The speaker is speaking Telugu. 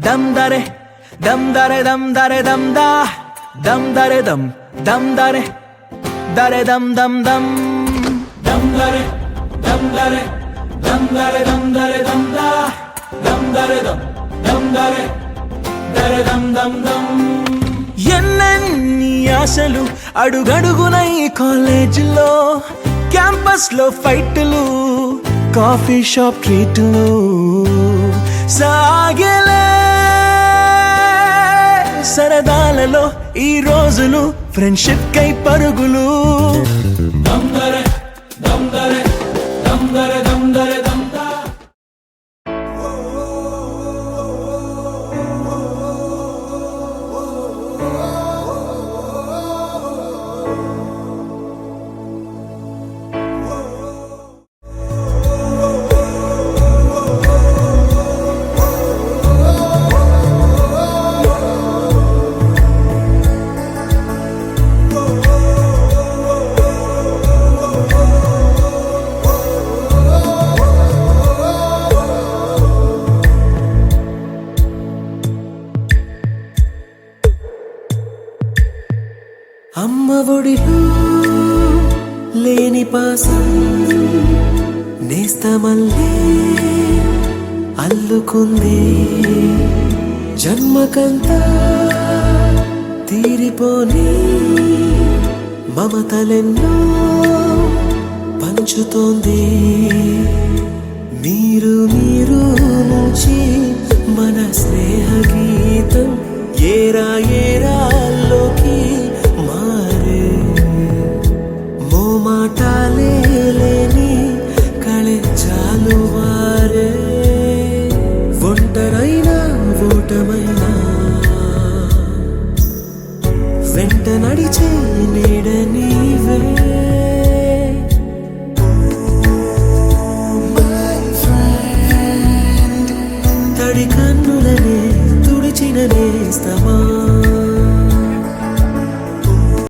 dam dare dam dare dam dare dam da dam dare dam dare dam dam dam dam dare dam dare dam dare dam dare dam da dam dare dam dare dam dam dam ఎన్నెన్ని ఆశలు అడుగడుగున ఈ కాలేజీలో క్యాంపస్ లో ఫైట్లు కాఫీ షాప్ ట్రీట్లు సాగేలే సరదాలలో ఈ రోజులు ఫ్రెండ్షిప్ కై పరుగులు దమ్దరే దమ్దరే దమ్దరే దమ్దరే దమ్దా అమ్మ ఒడిలో లేని పాసం నేస్తమల్లే అల్లుకుంది జన్మకంతా తీరిపోని మమతలెన్నో పంచుతోంది మీరు నుంచి మన స్నేహ గీతం ఏరా ఏరాల్లోకి మాటాలే లేని కళెచ్చాలు వారే ఒంటరైనా ఓటమైనా వెంట నడిచే నీడ నీవే తడి కన్నులనే తుడిచిన నేస్తమా